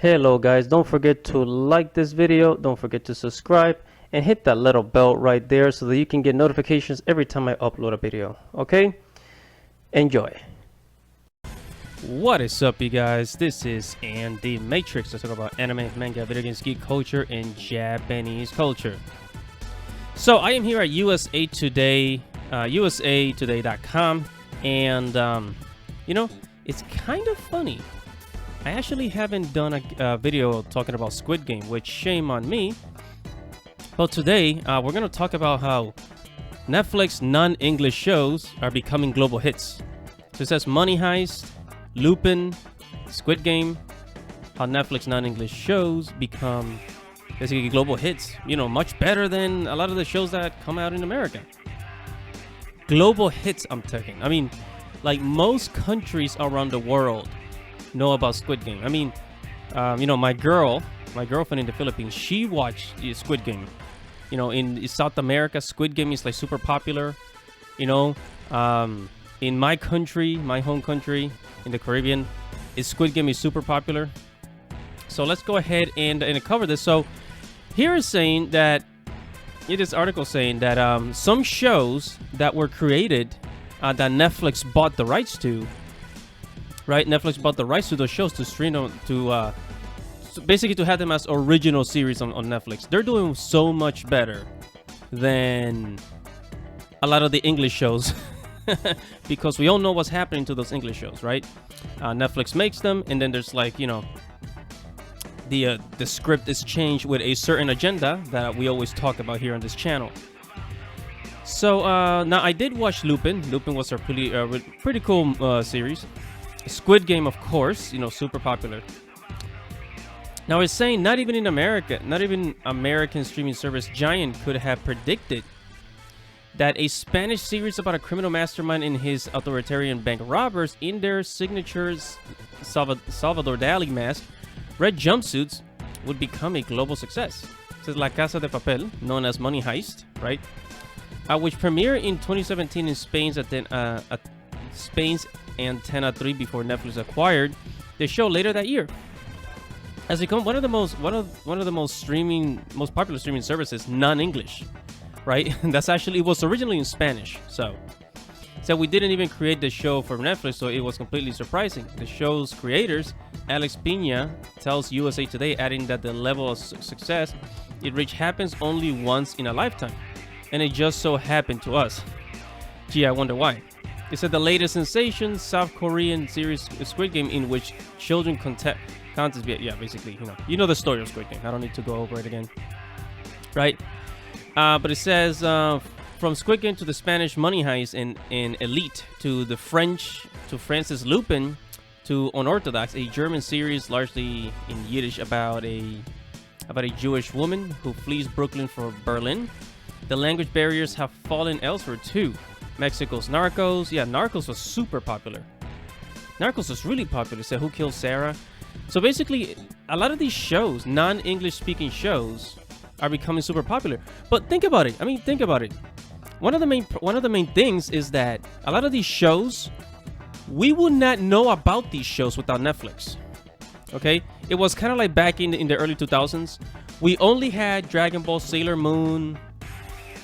Hello guys, don't forget to like this video, don't forget to subscribe, and hit that little bell right there so that you can get notifications every time I upload a video. Okay? Enjoy. What is up, you guys? This is Andy Matrix. Let's talk about anime, manga, video games, geek culture, and Japanese culture. So I am here at USA Today, usatoday.com, and you know, it's kind of funny. I actually haven't done a video talking about Squid Game, which shame on me. But today, we're going to talk about how Netflix non-English shows are becoming global hits. So it says Money Heist, Lupin, Squid Game, how Netflix non-English shows become basically global hits. You know, much better than a lot of the shows that come out in America. Global hits, I'm talking. I mean, like most countries around the world know about Squid Game. I mean, you know, my girlfriend in the Philippines, she watched Squid Game. You know, in South America, Squid Game is like super popular. You know, in my country, my home country, in the Caribbean, Squid Game is super popular. So let's go ahead and cover this. So here is saying that, this article saying that some shows that were created that Netflix bought the rights to. Right, Netflix bought the rights to those shows to stream them, to basically to have them as original series on Netflix. They're doing so much better than a lot of the English shows because we all know what's happening to those English shows, right? Netflix makes them, and then there's like, you know, the script is changed with a certain agenda that we always talk about here on this channel. So now I did watch Lupin. Lupin was a pretty cool series. Squid Game, of course, you know, super popular. Now it's saying not even in America, not even American streaming service Giant could have predicted that a Spanish series about a criminal mastermind and his authoritarian bank robbers in their signatures Salvador Dali mask, red jumpsuits, would become a global success. It says La Casa de Papel, known as Money Heist, right? Which premiered in 2017 in Spain's Antenna 3 before Netflix acquired the show later that year. Has become one of the most popular streaming services non-English, right? That's actually, it was originally in Spanish. So we didn't even create the show for Netflix, so it was completely surprising. The show's creators, Alex Pina, tells USA Today, adding that the level of success it reached happens only once in a lifetime, and it just so happened to us. Gee, I wonder why. It said the latest sensation, South Korean series Squid Game, in which children contest, yeah, basically, you know the story of Squid Game. I don't need to go over it again, right? But it says from Squid Game to the Spanish Money Heist and Elite to the Francis Lupin to Unorthodox, a German series largely in Yiddish about a Jewish woman who flees Brooklyn for Berlin. The language barriers have fallen elsewhere too. Mexico's Narcos. Yeah, Narcos was super popular. Narcos was really popular. So Who Killed Sarah? So basically, a lot of these shows, non-English speaking shows, are becoming super popular. But think about it. I mean, think about it. One of the main things is that a lot of these shows, we would not know about these shows without Netflix. Okay? It was kind of like back in the early 2000s. We only had Dragon Ball, Sailor Moon,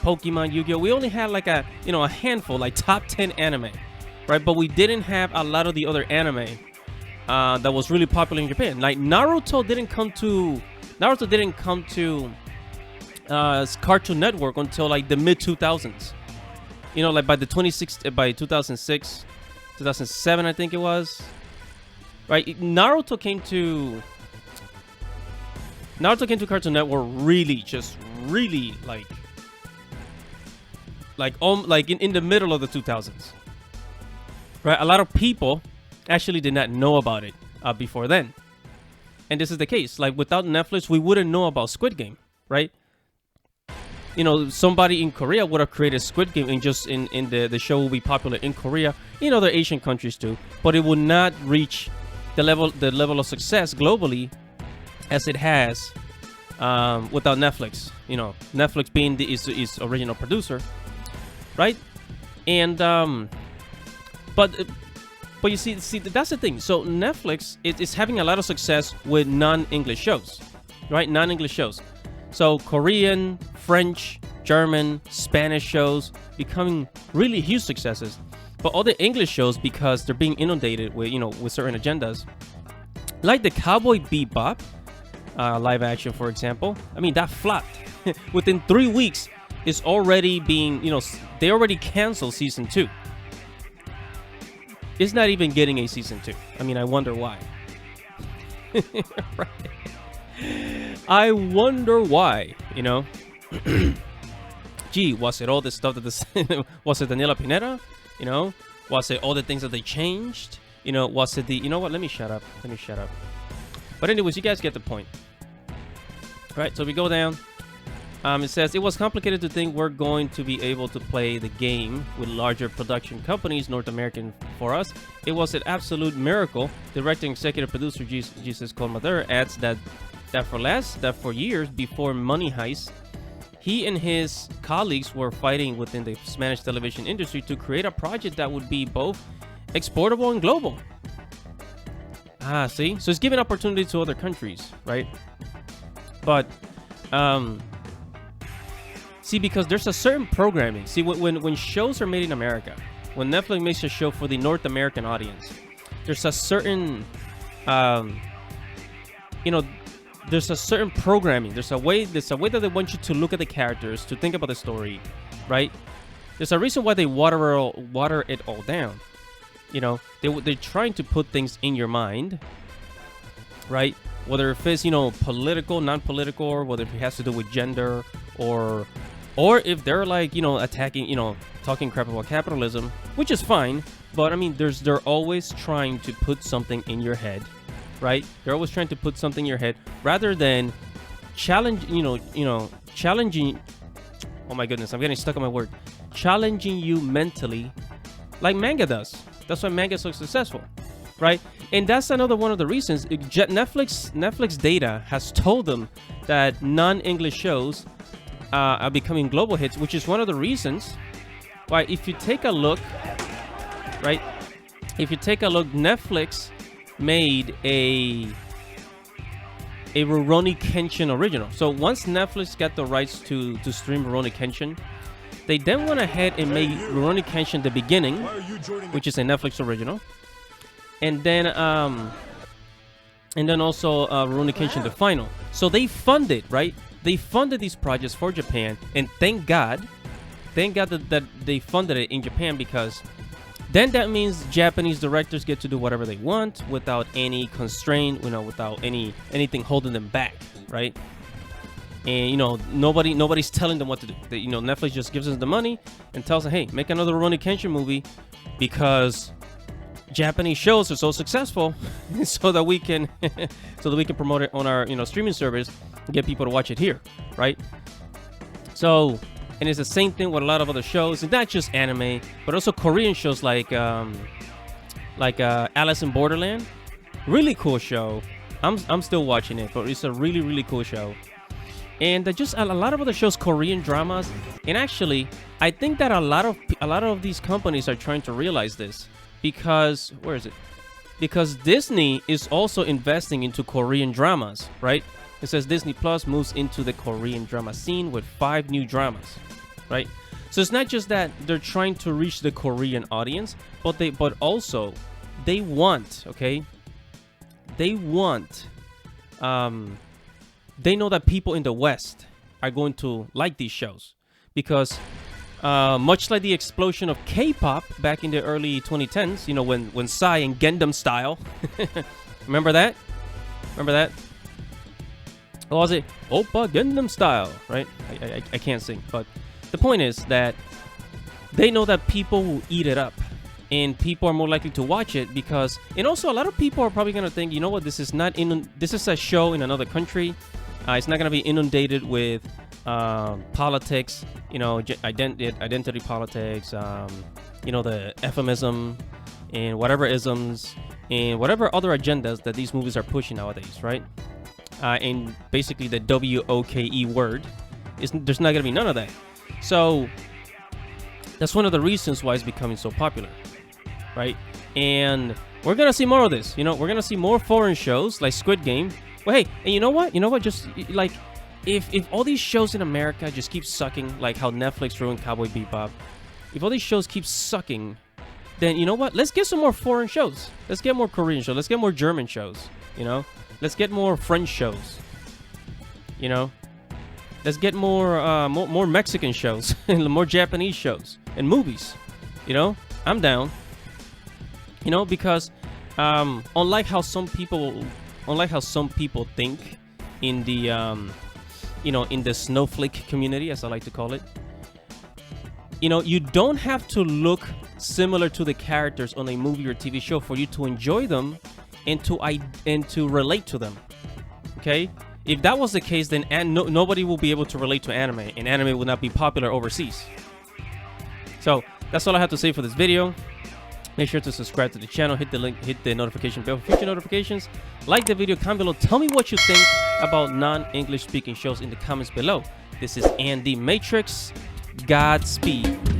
Pokemon, Yu-Gi-Oh! We only had like a handful, like top 10 anime, right? But we didn't have a lot of the other anime that was really popular in Japan. Like Naruto didn't come to Cartoon Network until like the mid 2000s. You know, like by 2006, 2007, I think it was. Right? Naruto came to Cartoon Network really like in the middle of the 2000s, right? A lot of people actually did not know about it before then, and this is the case. Like without Netflix, we wouldn't know about Squid Game, right? You know, somebody in Korea would have created Squid Game, and just in the show will be popular in Korea, in other Asian countries too, but it would not reach the level of success globally as it has without Netflix. You know, Netflix being its original producer. Right? And but But you see, that's the thing. So Netflix is having a lot of success with non-English shows, right? Non-English shows. So Korean, French, German, Spanish shows becoming really huge successes. But all the English shows, because they're being inundated with, with certain agendas, like the Cowboy Bebop live action, for example. I mean, that flopped. Within 3 weeks, it's already being, they already canceled season 2. It's not even getting a season 2. I mean, I wonder why. Right. I wonder why, Gee, was it all this stuff that was it Daniela Pineda? Was it all the things that they changed? Was it the, let me shut up. But anyways, you guys get the point. Right, so we go down. It says, it was complicated to think we're going to be able to play the game with larger production companies, North American for us. It was an absolute miracle. Director and executive producer Jesus Colmader adds that for years before Money Heist, he and his colleagues were fighting within the Spanish television industry to create a project that would be both exportable and global. See? So it's giving opportunity to other countries, right? But, see, because there's a certain programming. See, when shows are made in America, when Netflix makes a show for the North American audience, there's a certain, there's a certain programming. There's a way that they want you to look at the characters, to think about the story, right? There's a reason why they water it all down. They're trying to put things in your mind, right? Whether if it's, political, non-political, or whether it has to do with gender, or if they're like, attacking, talking crap about capitalism, which is fine. But I mean, they're always trying to put something in your head, right? They're always trying to put something in your head rather than challenging. Oh my goodness, I'm getting stuck on my word. Challenging you mentally, like manga does. That's why manga is so successful, right? And that's another one of the reasons Netflix data has told them that non-English shows are becoming global hits, which is one of the reasons why, if you take a look, right? If you take a look, Netflix made a Rurouni Kenshin original. So once Netflix got the rights to stream Rurouni Kenshin, they then went ahead and made Rurouni Kenshin The Beginning, which is a Netflix original. And then also Rurouni Kenshin The Final. So they funded, right? They funded these projects for Japan, and thank God that they funded it in Japan, because then that means Japanese directors get to do whatever they want without any constraint, without anything holding them back, right? And nobody's telling them what to do. Netflix just gives them the money and tells them, hey, make another Rurouni Kenshin movie, because Japanese shows are so successful, so that we can promote it on our streaming service and get people to watch it here, right? So, and it's the same thing with a lot of other shows, and not just anime, but also Korean shows like Alice in Borderland. Really cool show. I'm still watching it, but it's a really, really cool show. And just a lot of other shows, Korean dramas. And actually, I think that a lot of these companies are trying to realize this. Because, where is it? Because Disney is also investing into Korean dramas, right? It says Disney Plus moves into the Korean drama scene with 5 new dramas, right? So it's not just that they're trying to reach the Korean audience, but also they want, okay? They want, they know that people in the West are going to like these shows, because much like the explosion of K-pop back in the early 2010s, when Psy and Gangnam Style, remember that? What was it? Oppa Gangnam Style, right? I can't sing, but the point is that they know that people will eat it up, and people are more likely to watch it because, and also a lot of people are probably gonna think, this is a show in another country. It's not gonna be inundated with politics, identity politics, the euphemism and whatever isms and whatever other agendas that these movies are pushing nowadays, right? And basically the WOKE word there's not gonna be none of that. So that's one of the reasons why it's becoming so popular, right? And we're gonna see more of this. You know, we're gonna see more foreign shows like Squid Game. Well, hey, and you know what? You know what? Just like if all these shows in America just keep sucking, like how Netflix ruined Cowboy Bebop, if all these shows keep sucking, then you know what? Let's get some more foreign shows. Let's get more Korean shows. Let's get more German shows. You know, let's get more French shows. You know, let's get more Mexican shows and more Japanese shows and movies. You know, I'm down. You know, because unlike how some people think in the you know, in the snowflake community, as I like to call it, you know, you don't have to look similar to the characters on a movie or TV show for you to enjoy them and to relate to them. Okay, if that was the case, then nobody will be able to relate to anime, and anime will not be popular overseas. So that's all I have to say for this video. Make sure to subscribe to the channel, hit the link, hit the notification bell for future notifications. Like the video, comment below. Tell me what you think about non-English speaking shows in the comments below. This is Andy Matrix. Godspeed.